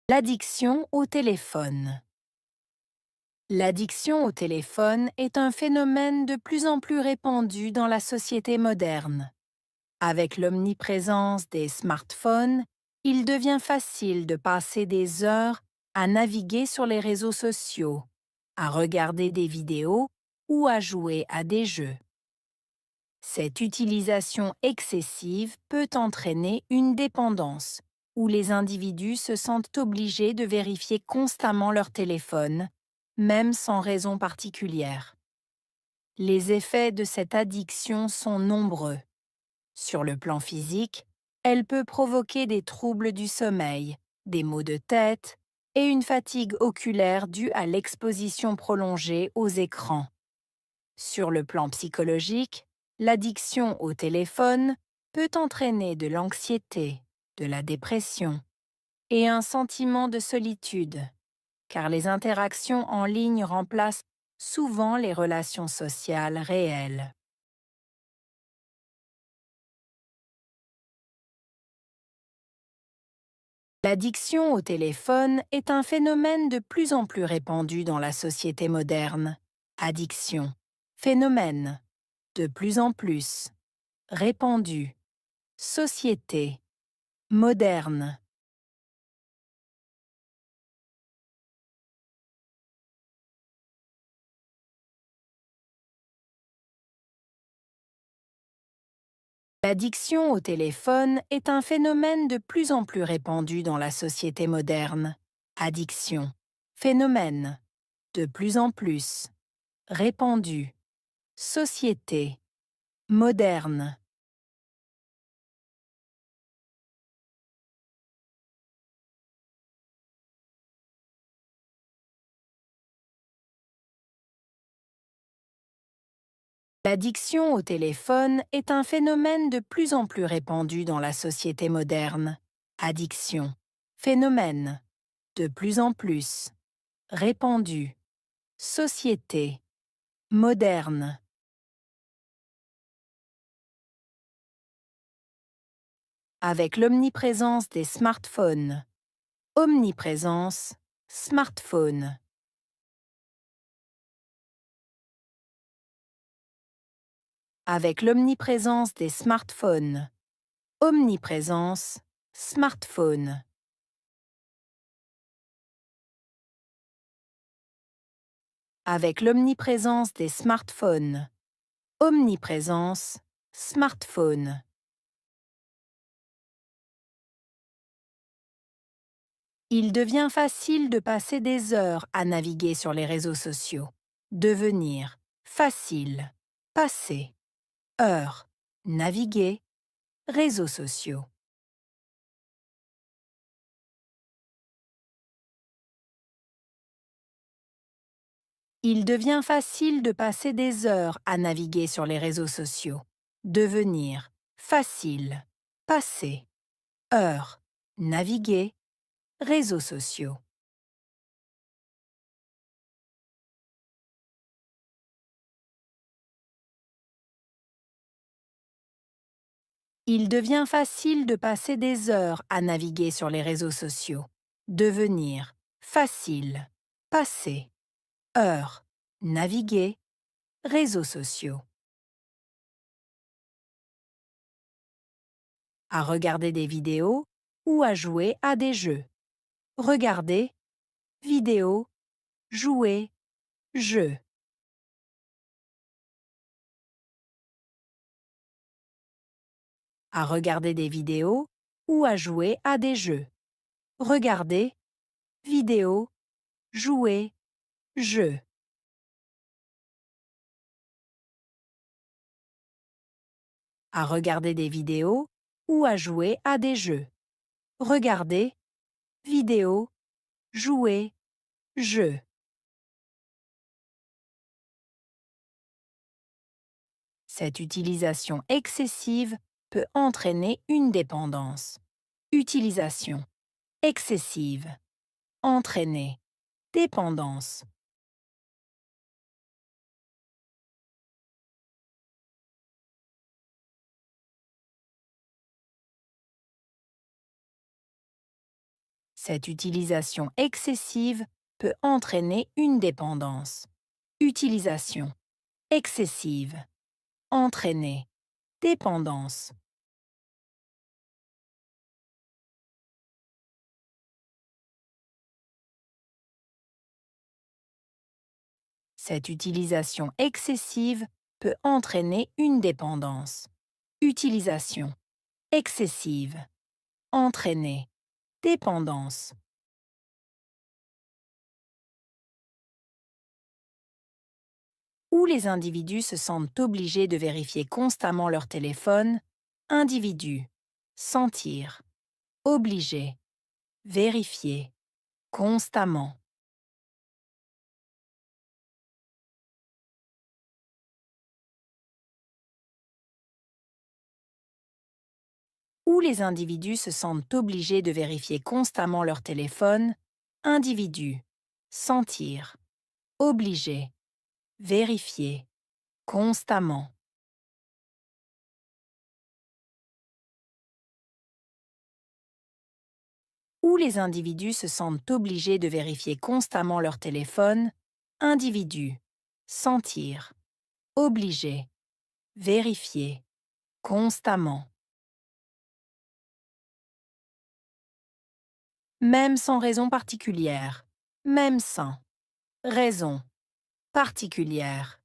L'addiction au téléphone. L'addiction au téléphone est un phénomène de plus en plus répandu dans la société moderne. Avec l'omniprésence des smartphones, il devient facile de passer des heures à naviguer sur les réseaux sociaux, à regarder des vidéos ou à jouer à des jeux. Cette utilisation excessive peut entraîner une dépendance, où les individus se sentent obligés de vérifier constamment leur téléphone, même sans raison particulière. Les effets de cette addiction sont nombreux. Sur le plan physique, elle peut provoquer des troubles du sommeil, des maux de tête et une fatigue oculaire due à l'exposition prolongée aux écrans. Sur le plan psychologique, l'addiction au téléphone peut entraîner de l'anxiété, de la dépression et un sentiment de solitude, car les interactions en ligne remplacent souvent les relations sociales réelles. L'addiction au téléphone est un phénomène de plus en plus répandu dans la société moderne. Addiction, phénomène, de plus en plus, répandu, société, moderne. L'addiction au téléphone est un phénomène de plus en plus répandu dans la société moderne. Addiction, phénomène, de plus en plus, répandu, société, moderne. L'addiction au téléphone est un phénomène de plus en plus répandu dans la société moderne. Addiction, phénomène, de plus en plus, répandu, société, moderne. Avec l'omniprésence des smartphones. Omniprésence, smartphone. Avec l'omniprésence des smartphones. Omniprésence, smartphone. Avec l'omniprésence des smartphones. Omniprésence, smartphone. Il devient facile de passer des heures à naviguer sur les réseaux sociaux. Devenir, facile, passer, heures, naviguer, réseaux sociaux. Il devient facile de passer des heures à naviguer sur les réseaux sociaux. Devenir, facile, passer, heures, naviguer, réseaux sociaux. Il devient facile de passer des heures à naviguer sur les réseaux sociaux. Devenir, facile, passer, heures, naviguer, réseaux sociaux. À regarder des vidéos ou à jouer à des jeux. Regarder, vidéo, jouer, jeu. À regarder des vidéos ou à jouer à des jeux. Regarder, vidéo, jouer, jeu. À regarder des vidéos ou à jouer à des jeux. Regarder, vidéo, jouer, jeu. Cette utilisation excessive peut entraîner une dépendance. Utilisation excessive. Entraîner. Dépendance. Cette utilisation excessive peut entraîner une dépendance. Utilisation excessive. Entraîner. Dépendance. Cette utilisation excessive peut entraîner une dépendance. Utilisation excessive. Entraîner. Dépendance. Où les individus se sentent obligés de vérifier constamment leur téléphone. Individu. Sentir. Obligé. Vérifier. Constamment. Où les individus se sentent obligés de vérifier constamment leur téléphone. Individu. Sentir. Obligé. Vérifier. Constamment. Où les individus se sentent obligés de vérifier constamment leur téléphone. Individu. Sentir. Obligé. Vérifier. Constamment. Même sans raison particulière. Même sans. Raison. Particulière.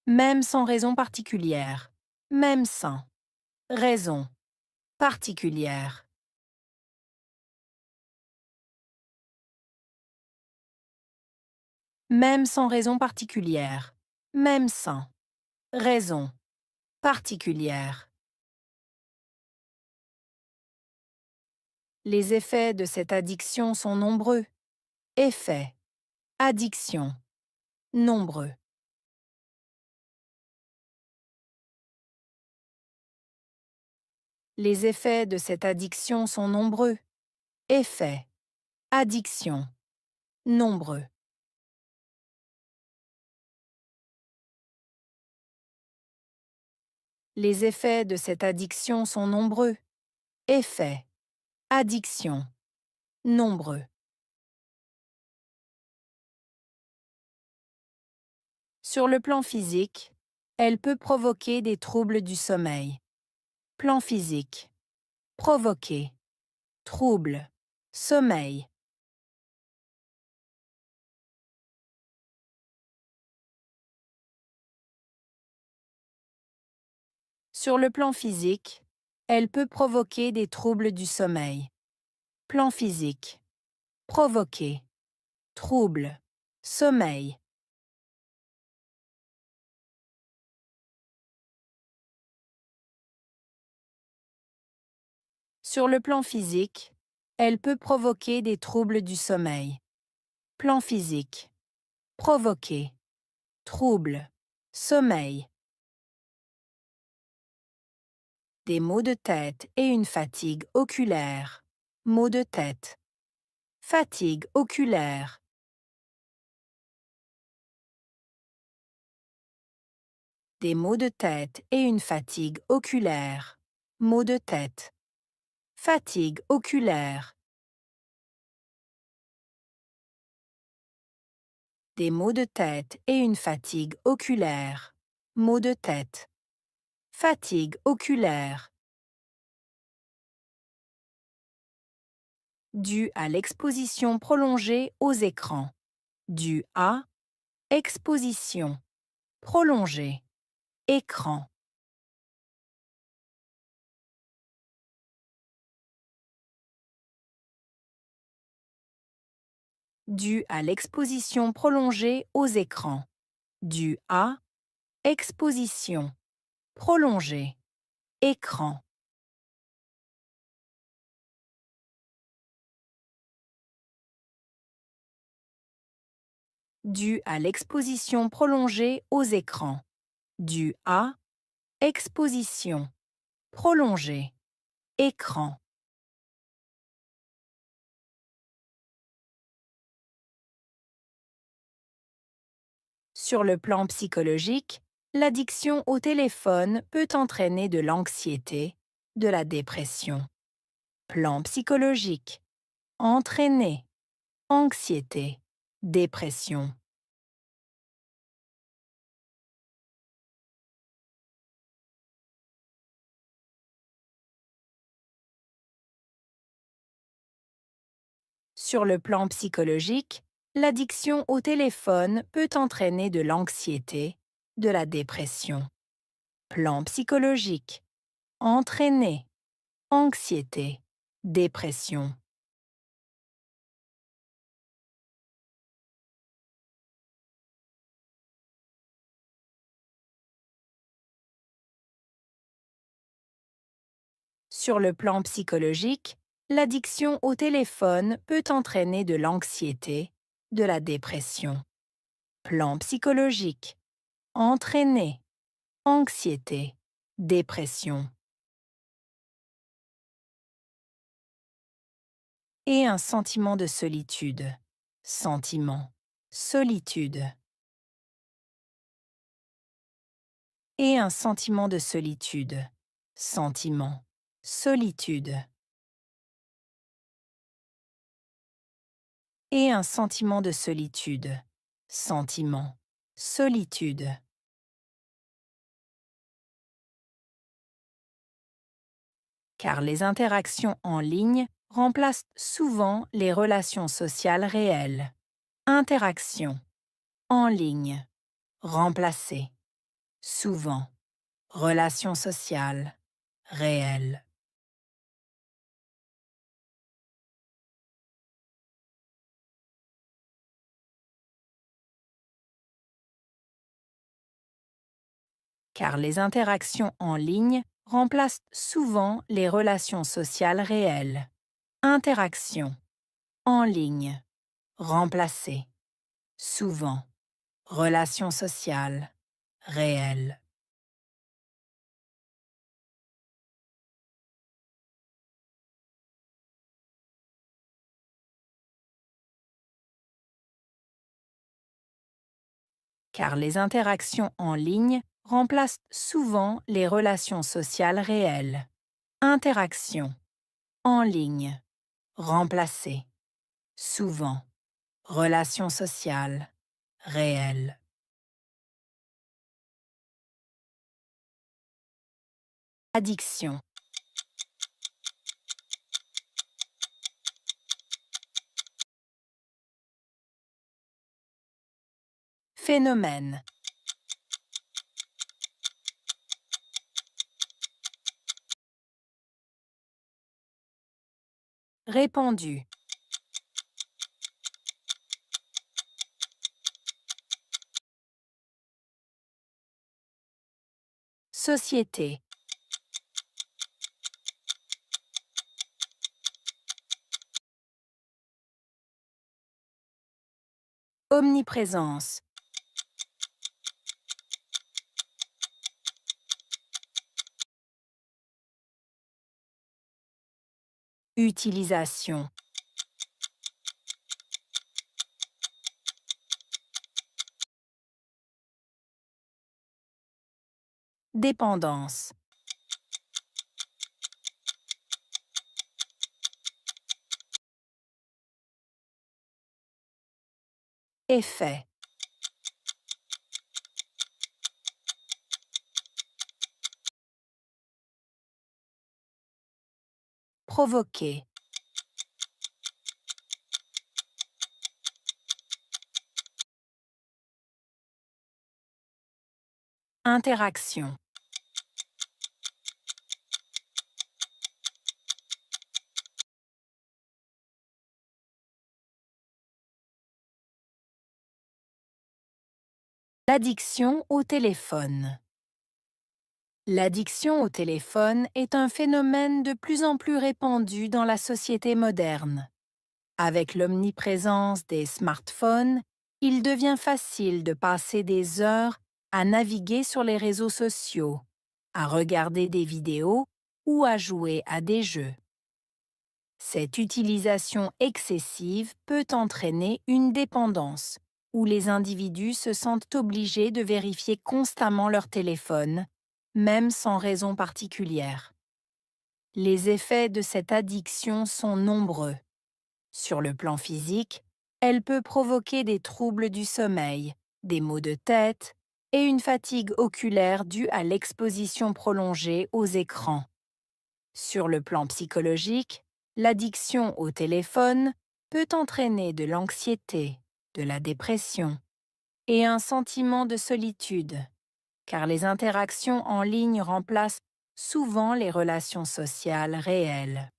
Même sans raison particulière. Même sans. Raison. Particulière. Même sans raison particulière. Même sans. Raison. Particulière. Les effets de cette addiction sont nombreux. Effets. Addiction. Nombreux. Les effets de cette addiction sont nombreux. Effets. Addiction. Nombreux. Les effets de cette addiction sont nombreux. Effets. Addiction. Nombreux. Sur le plan physique, elle peut provoquer des troubles du sommeil. Plan physique. Provoquer. Trouble. Sommeil. Sur le plan physique, elle peut provoquer des troubles du sommeil. Plan physique. Provoquer. Trouble. Sommeil. Sur le plan physique, elle peut provoquer des troubles du sommeil. Plan physique. Provoquer. Trouble. Sommeil. Des maux de tête et une fatigue oculaire. Maux de tête. Fatigue oculaire. Des maux de tête et une fatigue oculaire. Maux de tête. Fatigue oculaire. Des maux de tête et une fatigue oculaire. Maux de tête. Fatigue oculaire. Due à l'exposition prolongée aux écrans. Due à exposition prolongée. Écran. Due à l'exposition prolongée aux écrans. Due à exposition prolongée. Écran. Due à l'exposition prolongée aux écrans. Due à exposition prolongée. Écran. Sur le plan psychologique, l'addiction au téléphone peut entraîner de l'anxiété, de la dépression. Plan psychologique. Entraîner. Anxiété. Dépression. Sur le plan psychologique, l'addiction au téléphone peut entraîner de l'anxiété, de la dépression. Plan psychologique. Entraîner. Anxiété. Dépression. Sur le plan psychologique, l'addiction au téléphone peut entraîner de l'anxiété, de la dépression. Plan psychologique. Entraîner. Anxiété. Dépression. Et un sentiment de solitude. Sentiment. Solitude. Et un sentiment de solitude. Sentiment. Solitude. Et un sentiment de solitude. Sentiment. Solitude. Car les interactions en ligne remplacent souvent les relations sociales réelles. Interaction. En ligne. Remplacer. Souvent. Relations sociales. Réelles. Car les interactions en ligne remplacent souvent les relations sociales réelles. Interaction. En ligne. Remplacer. Souvent. Relations sociales. Réelles. Car les interactions en ligne remplacent souvent les relations sociales réelles. Interaction. En ligne. Remplacer. Souvent. Relations sociales. Réelles. Addiction. Phénomène. Répandu. Société. Omniprésence. Utilisation. Dépendance. Effet. Provoquer. Interaction. L'addiction au téléphone. L'addiction au téléphone est un phénomène de plus en plus répandu dans la société moderne. Avec l'omniprésence des smartphones, il devient facile de passer des heures à naviguer sur les réseaux sociaux, à regarder des vidéos ou à jouer à des jeux. Cette utilisation excessive peut entraîner une dépendance où les individus se sentent obligés de vérifier constamment leur téléphone, même sans raison particulière. Les effets de cette addiction sont nombreux. Sur le plan physique, elle peut provoquer des troubles du sommeil, des maux de tête et une fatigue oculaire due à l'exposition prolongée aux écrans. Sur le plan psychologique, l'addiction au téléphone peut entraîner de l'anxiété, de la dépression et un sentiment de solitude, car les interactions en ligne remplacent souvent les relations sociales réelles.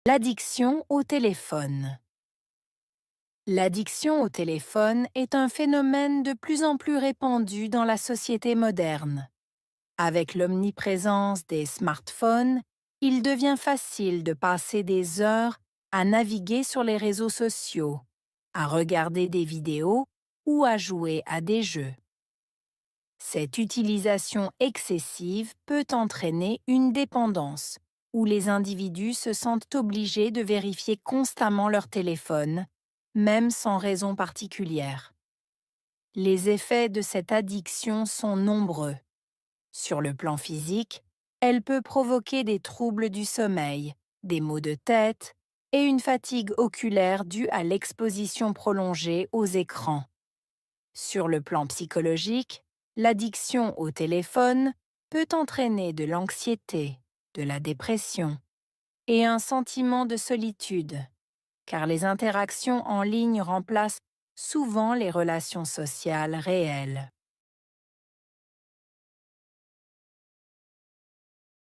L'addiction au téléphone. L'addiction au téléphone est un phénomène de plus en plus répandu dans la société moderne. Avec l'omniprésence des smartphones, il devient facile de passer des heures à naviguer sur les réseaux sociaux, à regarder des vidéos ou à jouer à des jeux. Cette utilisation excessive peut entraîner une dépendance, où les individus se sentent obligés de vérifier constamment leur téléphone, même sans raison particulière. Les effets de cette addiction sont nombreux. Sur le plan physique, elle peut provoquer des troubles du sommeil, des maux de tête et une fatigue oculaire due à l'exposition prolongée aux écrans. Sur le plan psychologique, l'addiction au téléphone peut entraîner de l'anxiété, de la dépression et un sentiment de solitude, car les interactions en ligne remplacent souvent les relations sociales réelles.